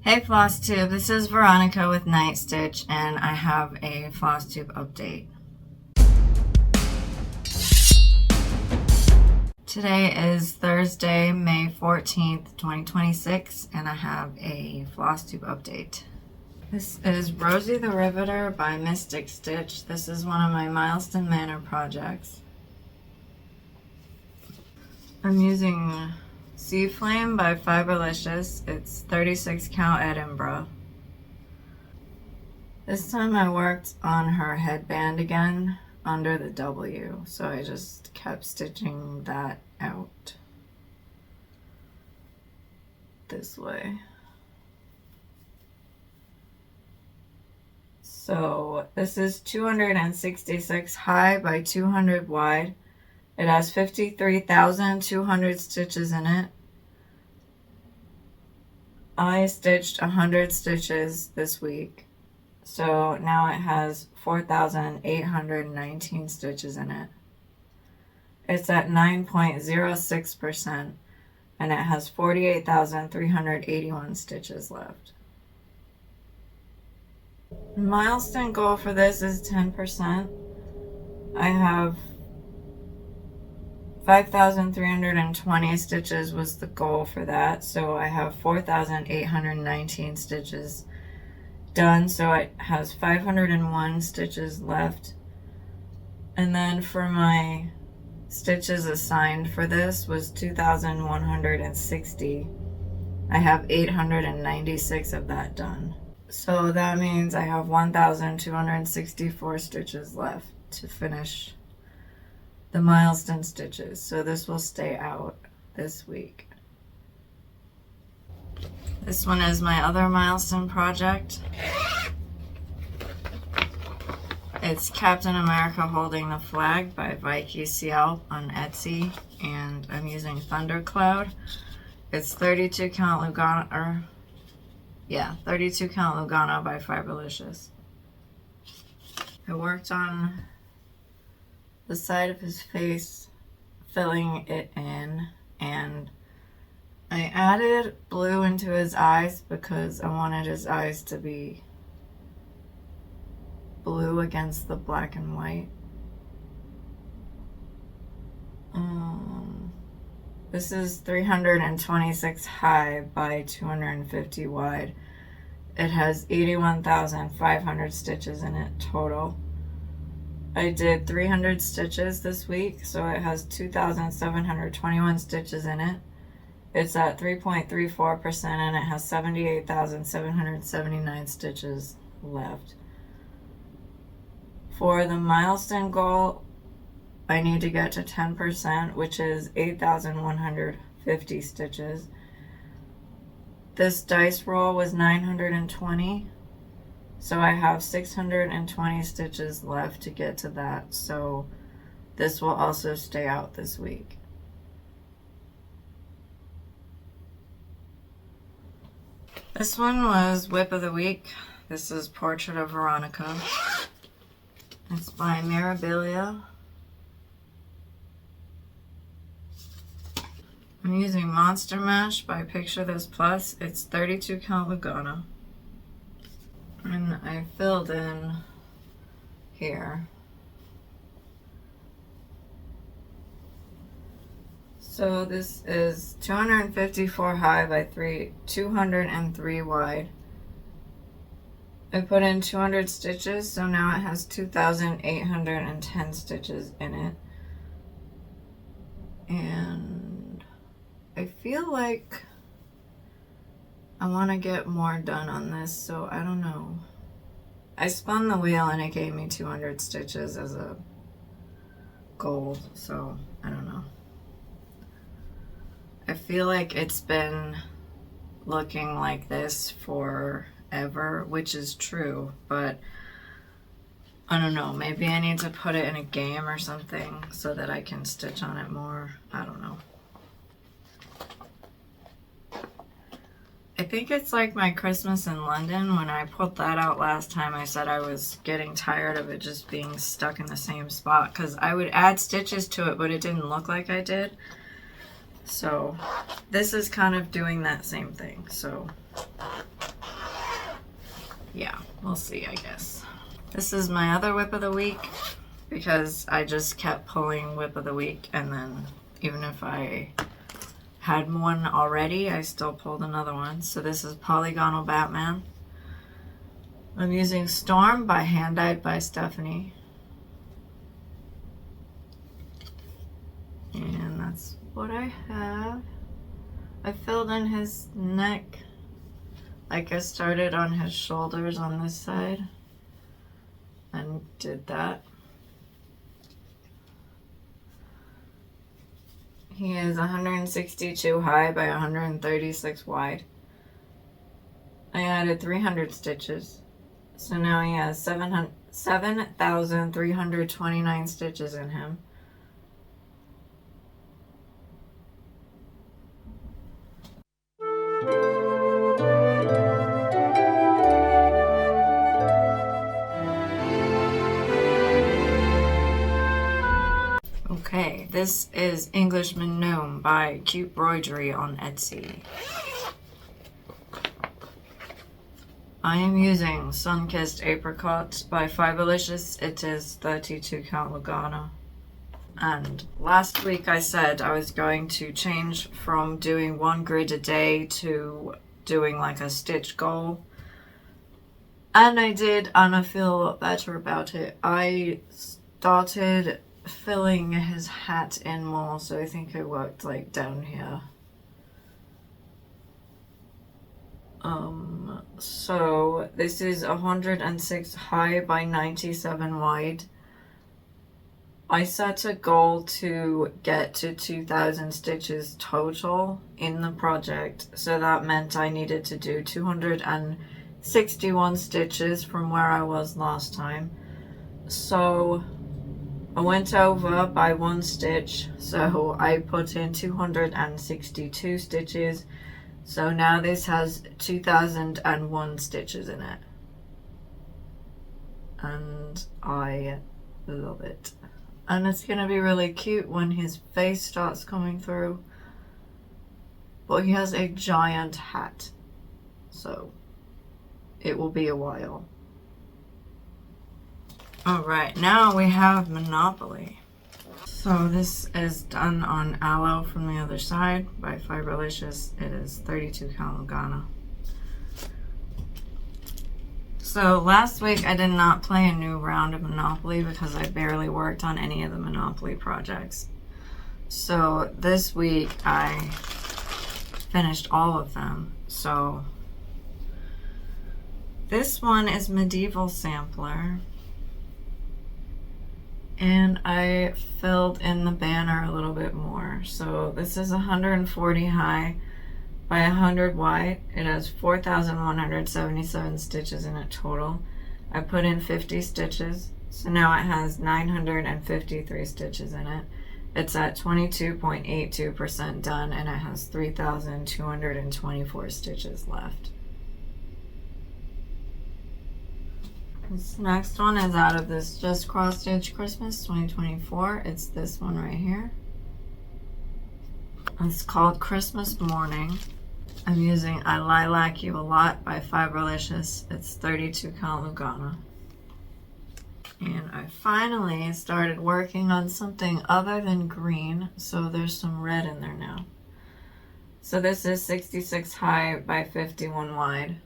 Hey Floss Tube, this is Veronica with Night Stitch, and I have a Floss Tube update. Today is Thursday, May 14th, 2026, and I have a Floss Tube update. This is Rosie the Riveter by Mystic Stitch. This is one of my Milestone Manor projects. I'm using Sea Flame by Fiberlicious. It's 36 count Edinburgh. This time I worked on her headband again under the W, so I just kept stitching that out this way. So this is 266 high by 200 wide. It has 53,200 stitches in it. I stitched 100 stitches this week, so now it has 4,819 stitches in it. It's at 9.06%, and it has 48,381 stitches left. The milestone goal for this is 10%. I have 5,320 stitches was the goal for that, so I have 4,819 stitches done, so it has 501 stitches left. And then for my stitches assigned for this was 2,160. I have 896 of that done. So that means I have 1,264 stitches left to finish the milestone stitches. So this will stay out this week. This one is my other milestone project. It's Captain America Holding the Flag by Vicky CL on Etsy, and I'm using Thundercloud. It's 32 count Lugano, 32 count Lugano by Fiberlicious. I worked on the side of his face, filling it in, and I added blue into his eyes because I wanted his eyes to be blue against the black and white. This is 326 high by 250 wide. It has 81,500 stitches in it total. I did 300 stitches this week, so it has 2,721 stitches in it. It's at 3.34%, and it has 78,779 stitches left. For the milestone goal, I need to get to 10%, which is 8,150 stitches. This dice roll was 920. So I have 620 stitches left to get to that, so this will also stay out this week. This one was WIP of the week. This is Portrait of Veronica. It's by Mirabilia. I'm using Monster Mash by Picture This Plus. It's 32 count Lugano. And I filled in here. So this is 254 high by 203 wide. I put in 200 stitches, so now it has 2,810 stitches in it. And I feel like I want to get more done on this, so I don't know. I spun the wheel and it gave me 200 stitches as a goal, so I don't know. I feel like it's been looking like this forever, which is true, but I don't know. Maybe I need to put it in a game or something so that I can stitch on it more. I don't know. I think it's like my Christmas in London. When I put that out last time, I said I was getting tired of it just being stuck in the same spot because I would add stitches to it, but it didn't look like I did. So this is kind of doing that same thing. So We'll see, I guess. This is my other WIP of the week because I just kept pulling WIP of the week, and then even if I had one already, I still pulled another one. So this is Polygonal Batman. I'm using Storm by Hand Dyed by Stephanie. And that's what I have. I filled in his neck. Like, I started on his shoulders on this side and did that. He is 162 high by 136 wide. I added 300 stitches. So now he has 7,329 stitches in him. Okay, this is Englishman Gnome by Cute Broidery on Etsy. I am using Sun-Kissed Apricots by Fiberlicious. It is 32 count Lugana. And last week I said I was going to change from doing one grid a day to doing like a stitch goal. And I did, and I feel a lot better about it. I started filling his hat in more, so I think I worked like down here. So this is 106 high by 97 wide. I set a goal to get to 2,000 stitches total in the project, so that meant I needed to do 261 stitches from where I was last time. So I went over by 1 stitch, so I put in 262 stitches. So now this has 2,001 stitches in it. And I love it. And it's going to be really cute when his face starts coming through. But he has a giant hat, so it will be a while. Alright, now we have Monopoly. So this is done on Aloe from the other side by Fiberlicious. It is 32 count Lugana. So last week I did not play a new round of Monopoly because I barely worked on any of the Monopoly projects. So this week I finished all of them. So this one is Medieval Sampler. And I filled in the banner a little bit more. So this is 140 high by 100 wide. It has 4,177 stitches in it total. I put in 50 stitches, so now it has 953 stitches in it. It's at 22.82% done, and it has 3,224 stitches left. This next one is out of this Just Cross Stitch Christmas 2024. It's this one right here. It's called Christmas Morning. I'm using I Lilac You a Lot by Fiberlicious. It's 32 count Lugana. And I finally started working on something other than green, so there's some red in there now. So this is 66 high by 51 wide.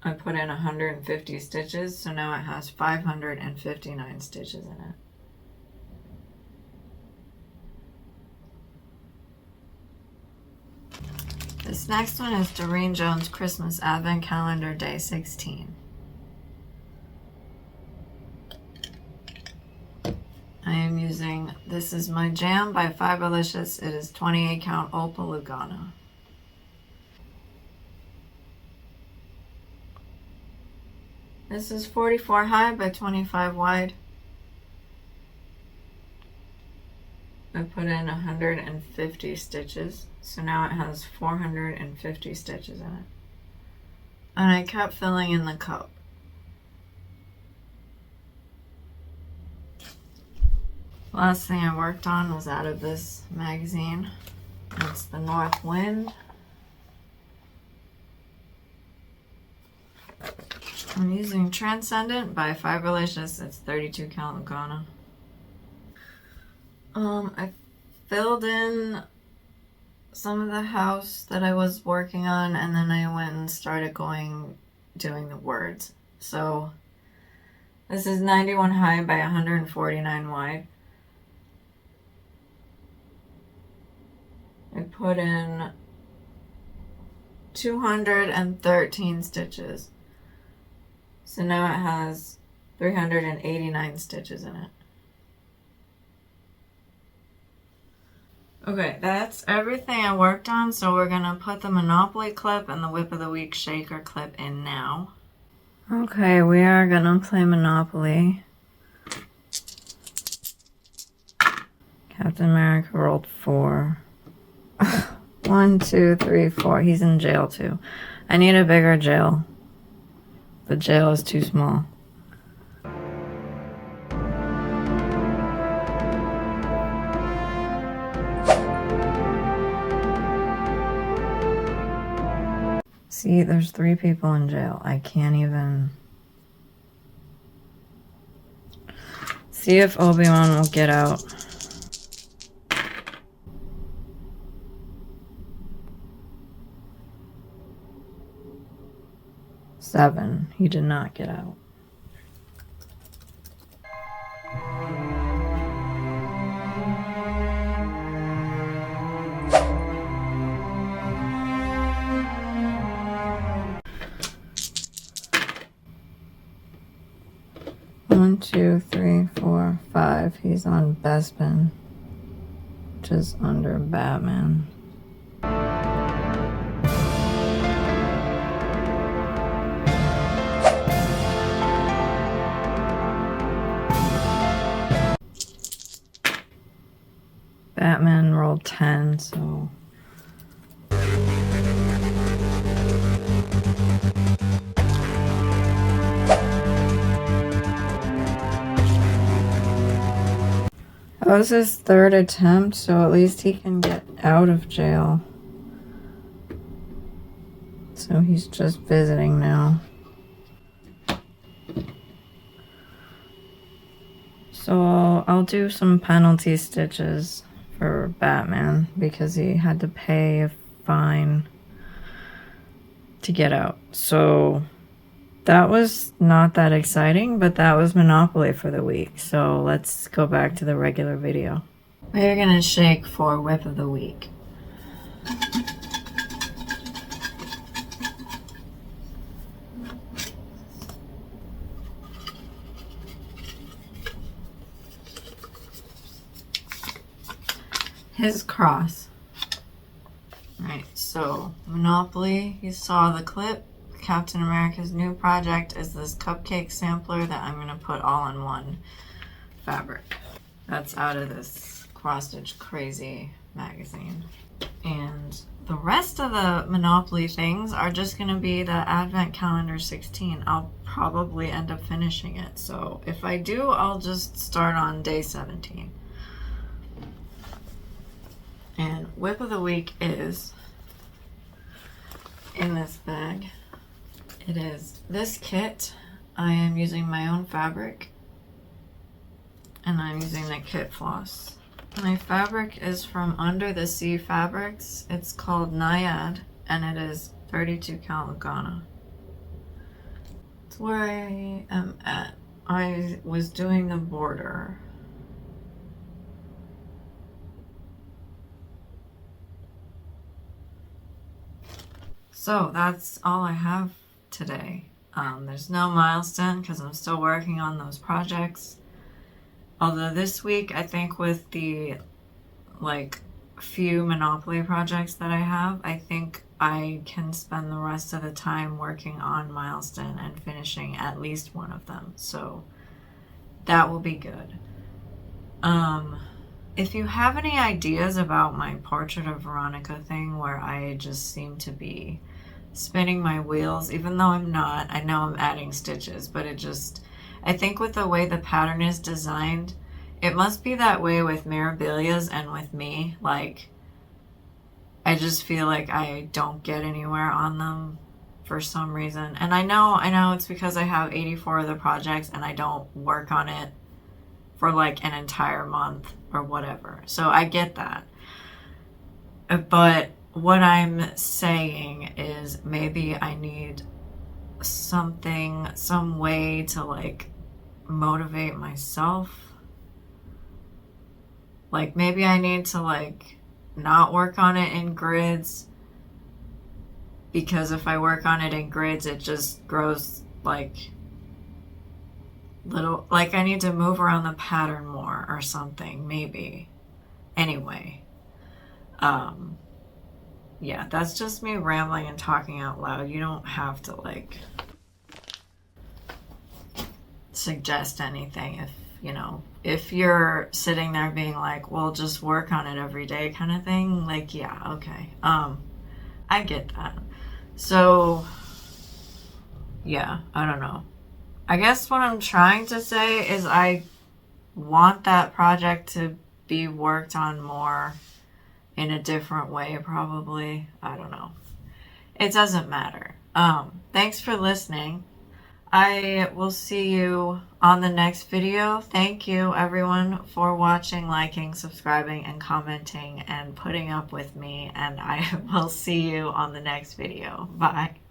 I put in 150 stitches, so now it has 559 stitches in it. This next one is Doreen Jones Christmas Advent Calendar Day 16. I am using This Is My Jam by Fiberlicious. It is 28 count Opal Lugana. This is 44 high by 25 wide. I put in 150 stitches, so now it has 450 stitches in it. And I kept filling in the cup. Last thing I worked on was out of this magazine. It's The North Wind. I'm using Transcendent by Fiberlicious. It's 32 count Lugana. I filled in some of the house that I was working on, and then I went and started doing the words. So this is 91 high by 149 wide. I put in 213 stitches. So now it has 389 stitches in it. Okay, that's everything I worked on, so we're gonna put the Monopoly clip and the WIP of the Week shaker clip in now. Okay, we are gonna play Monopoly. Captain America rolled 4. 1, 2, 3, 4. He's in jail too. I need a bigger jail. The jail is too small. See, there's 3 people in jail. I can't even... See if Obi-Wan will get out. Seven. He did not get out. One, 2, 3, 4, 5. He's on Bespin, which is under Batman. Batman rolled 10, so... That was his 3rd attempt, so at least he can get out of jail. So he's just visiting now. So I'll do some penalty stitches for Batman because he had to pay a fine to get out. So that was not that exciting, but that was Monopoly for the week. So let's go back to the regular video. We're gonna shake for WIP of the week. His cross. Right, so Monopoly, you saw the clip. Captain America's new project is this cupcake sampler that I'm going to put all in one fabric. That's out of this Cross Stitch Crazy magazine. And the rest of the Monopoly things are just going to be the Advent Calendar 16. I'll probably end up finishing it. So if I do, I'll just start on day 17. And WIP of the week is in this bag. It is this kit. I am using my own fabric, and I'm using the kit floss. My fabric is from Under the Sea Fabrics. It's called Naiad, and it is 32 count Lugana. It's where I am at. I was doing the border. So that's all I have today. There's no milestone because I'm still working on those projects. Although this week, I think with the few Monopoly projects that I have, I think I can spend the rest of the time working on milestone and finishing at least one of them. So that will be good. If you have any ideas about my Portrait of Veronica thing where I just seem to be spinning my wheels, even though I'm not, I know I'm adding stitches, but I think with the way the pattern is designed, it must be that way with Mirabilias and with me. I just feel like I don't get anywhere on them for some reason. And I know it's because I have 84 other projects and I don't work on it for like an entire month or whatever. So I get that. But what I'm saying is maybe I need something, some way to like motivate myself. Like maybe I need to like not work on it in grids, because if I work on it in grids it just grows like little, like I need to move around the pattern more or something, maybe. Anyway, yeah, that's just me rambling and talking out loud. You don't have to like suggest anything if, you know, if you're sitting there being like, well, just work on it every day kind of thing, like, yeah, okay. I get that. So, yeah, I don't know. I guess what I'm trying to say is I want that project to be worked on more in a different way, probably. I don't know. It doesn't matter. Thanks for listening. I will see you on the next video. Thank you everyone for watching, liking, subscribing, and commenting and putting up with me. And I will see you on the next video. Bye.